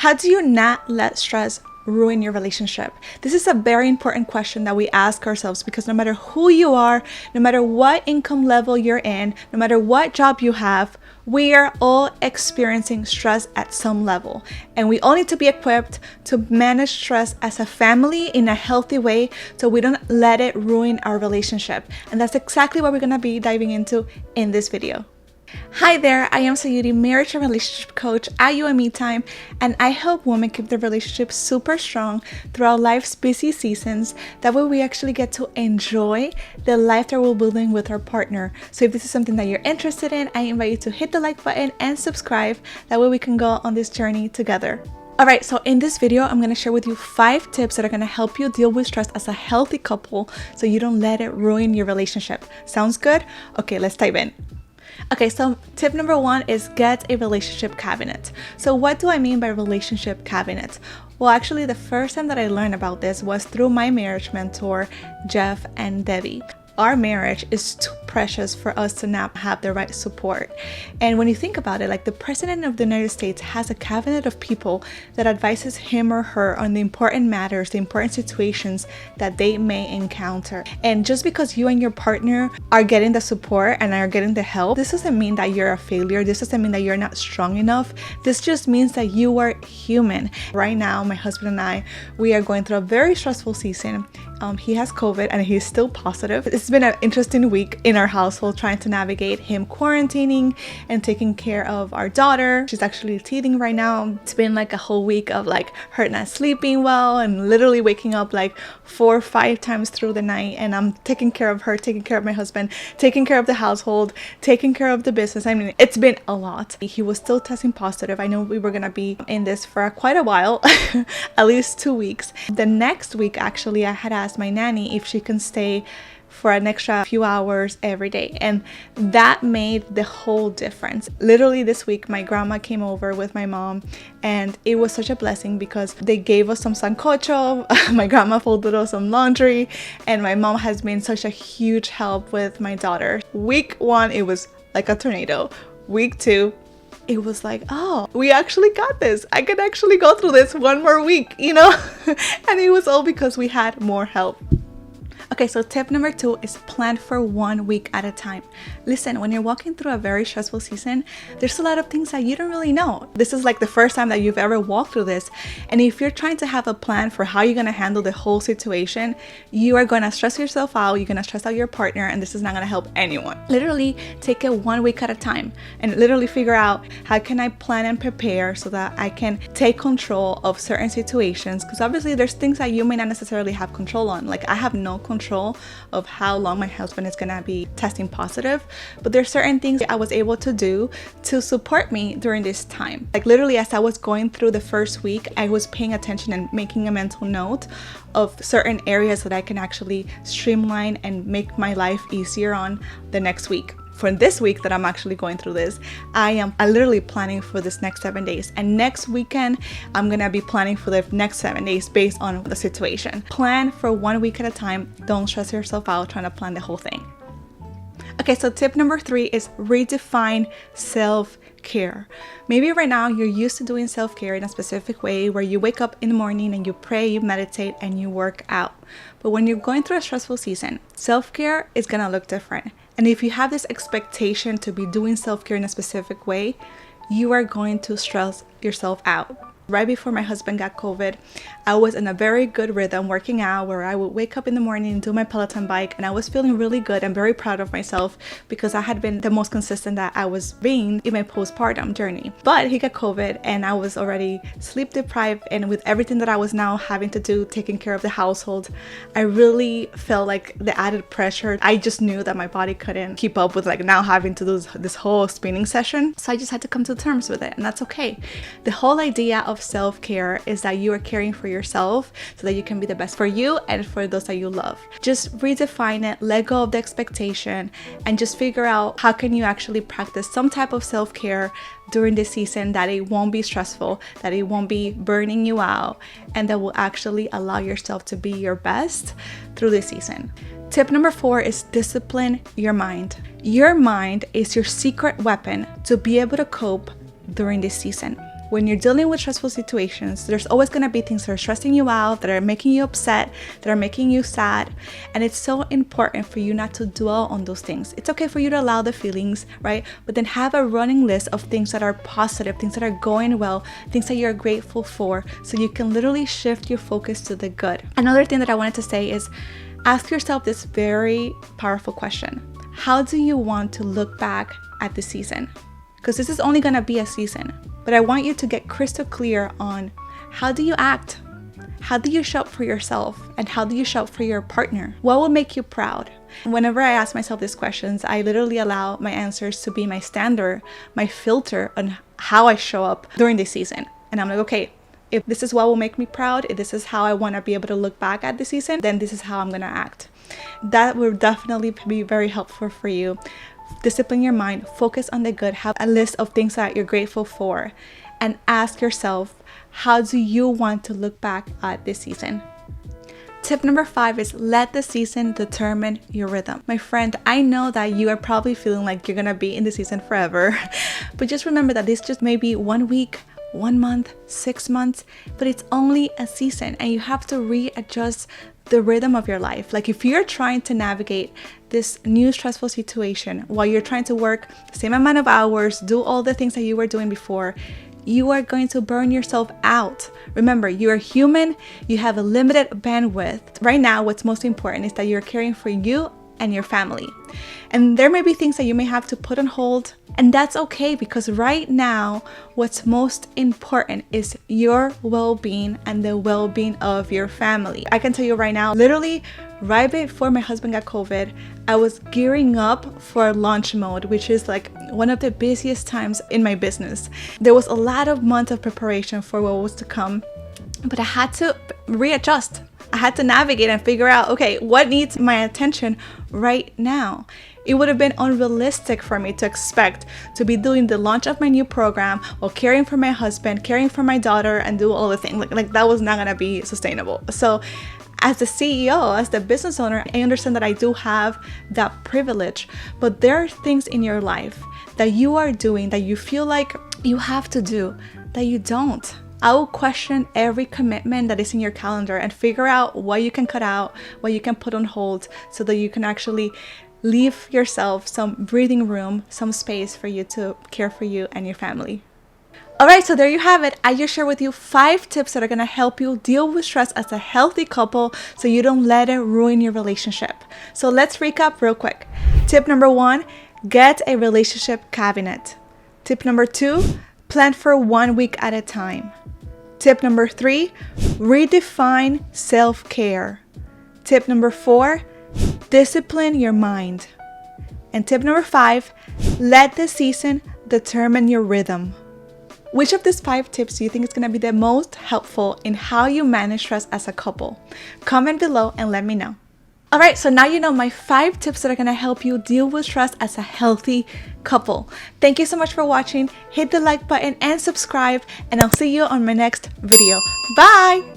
How do you not let stress ruin your relationship? This is a very important question that we ask ourselves, because no matter who you are, no matter what income level you're in, no matter what job you have, we are all experiencing stress at some level, and we all need to be equipped to manage stress as a family in a healthy way so we don't let it ruin our relationship. And that's exactly what we're going to be diving into in this video. Hi there, I am Sayuri, marriage and relationship coach at UME Time, and I help women keep their relationships super strong throughout life's busy seasons. That way we actually get to enjoy the life that we're building with our partner. So if this is something that you're interested in, I invite you to hit the like button and subscribe. That way we can go on this journey together. Alright, so in this video, I'm going to share with you 5 tips that are going to help you deal with stress as a healthy couple so you don't let it ruin your relationship. Sounds good? Okay, let's dive in. Okay, so tip number 1 is get a relationship cabinet. So what do I mean by relationship cabinet? Well, actually, the first time that I learned about this was through my marriage mentor, Jeff and Debbie. Our marriage is too precious for us to not have the right support. And when you think about it, like the President of the United States has a cabinet of people that advises him or her on the important matters, the important situations that they may encounter. And just because you and your partner are getting the support and are getting the help, this doesn't mean that you're a failure. This doesn't mean that you're not strong enough. This just means that you are human. Right now, my husband and I, we are going through a very stressful season. He has COVID and he's still positive. It's been an interesting week in our household trying to navigate him quarantining and taking care of our daughter. She's actually teething right now. It's been like a whole week of like her not sleeping well and literally waking up like 4 or 5 times through the night, and I'm taking care of her, taking care of my husband, taking care of the household, taking care of the business. I mean, it's been a lot. He was still testing positive. I know we were gonna be in this for quite a while, at least 2 weeks. The next week, actually, I had asked my nanny if she can stay for an extra few hours every day, and that made the whole difference. Literally this week my grandma came over with my mom, and it was such a blessing because they gave us some sancocho. My grandma folded us some laundry, and my mom has been such a huge help with my daughter. Week 1 it was like a tornado. Week 2 it was like, oh, we actually got this. I can actually go through this one more week, you know? And it was all because we had more help. Okay, so tip number 2 is plan for 1 week at a time. Listen, when you're walking through a very stressful season, there's a lot of things that you don't really know. This is like the first time that you've ever walked through this. And if you're trying to have a plan for how you're going to handle the whole situation, you are going to stress yourself out, you're going to stress out your partner, and this is not going to help anyone. Literally take it 1 week at a time and literally figure out how can I plan and prepare so that I can take control of certain situations, because obviously there's things that you may not necessarily have control on. Like I have no control of how long my husband is gonna be testing positive, but there's certain things I was able to do to support me during this time. Like literally as I was going through the first week, I was paying attention and making a mental note of certain areas that I can actually streamline and make my life easier on the next week. For this week that I'm actually going through this, I literally planning for this next 7 days, and next weekend I'm gonna be planning for the next 7 days based on the situation. Plan for 1 week at a time. Don't stress yourself out trying to plan the whole thing. Okay, so tip number 3 is redefine self-care. Maybe right now you're used to doing self-care in a specific way where you wake up in the morning and you pray, you meditate, and you work out. But when you're going through a stressful season, self-care is gonna look different. And if you have this expectation to be doing self-care in a specific way, you are going to stress yourself out. Right before my husband got COVID, I was in a very good rhythm working out where I would wake up in the morning and do my Peloton bike, and I was feeling really good. I'm very proud of myself because I had been the most consistent that I was being in my postpartum journey. But he got COVID and I was already sleep deprived, and with everything that I was now having to do, taking care of the household, I really felt like the added pressure. I just knew that my body couldn't keep up with like now having to do this whole spinning session. So I just had to come to terms with it, and that's okay. The whole idea of self-care is that you are caring for yourself so that you can be the best for you and for those that you love. Just redefine it, let go of the expectation, and just figure out how can you actually practice some type of self-care during this season that it won't be stressful, that it won't be burning you out, and that will actually allow yourself to be your best through this season. Tip number 4 is discipline your mind. Your mind is your secret weapon to be able to cope during this season. when you're dealing with stressful situations, there's always going to be things that are stressing you out, that are making you upset, that are making you sad. And it's so important for you not to dwell on those things. It's okay for you to allow the feelings, right? But then have a running list of things that are positive, things that are going well, things that you're grateful for, so you can literally shift your focus to the good. Another thing that I wanted to say is ask yourself this very powerful question. How do you want to look back at the season? Because this is only going to be a season. But I want you to get crystal clear on how do you act? How do you show up for yourself? And how do you show up for your partner? What will make you proud? Whenever I ask myself these questions, I literally allow my answers to be my standard, my filter on how I show up during the season. And I'm like, okay, if this is what will make me proud, if this is how I want to be able to look back at the season, then this is how I'm going to act. That will definitely be very helpful for you. Discipline your mind, focus on the good, have a list of things that you're grateful for, and ask yourself, how do you want to look back at this season? Tip number 5 is let the season determine your rhythm. My friend, I know that you are probably feeling like you're gonna be in the season forever, but just remember that this just may be 1 week, 1 month, 6 months, but it's only a season and you have to readjust the rhythm of your life. Like if you're trying to navigate this new stressful situation while you're trying to work the same amount of hours, do all the things that you were doing before, you are going to burn yourself out. Remember, you are human, you have a limited bandwidth. Right now, what's most important is that you're caring for you and your family. And there may be things that you may have to put on hold, and that's okay, because right now what's most important is your well-being and the well-being of your family. I can tell you right now, literally right before my husband got COVID, I was gearing up for launch mode, which is like one of the busiest times in my business. There was a lot of months of preparation for what was to come, but I had to readjust. I had to navigate and figure out, okay, what needs my attention right now? It would have been unrealistic for me to expect to be doing the launch of my new program while caring for my husband, caring for my daughter, and do all the things. Like that was not gonna be sustainable. So as the CEO, as the business owner, I understand that I do have that privilege, but there are things in your life that you are doing that you feel like you have to do that you don't. I will question every commitment that is in your calendar and figure out what you can cut out, what you can put on hold, so that you can actually leave yourself some breathing room, some space for you to care for you and your family. Alright, so there you have it. I just shared with you 5 tips that are going to help you deal with stress as a healthy couple so you don't let it ruin your relationship. So let's recap real quick. Tip number 1, get a relationship cabinet. Tip number 2, plan for 1 week at a time. Tip number 3, redefine self-care. Tip number 4, discipline your mind. And tip number 5, let the season determine your rhythm. Which of these 5 tips do you think is going to be the most helpful in how you manage stress as a couple? Comment below and let me know. Alright, so now you know my 5 tips that are going to help you deal with stress as a healthy couple. Thank you so much for watching. Hit the like button and subscribe, and I'll see you on my next video. Bye!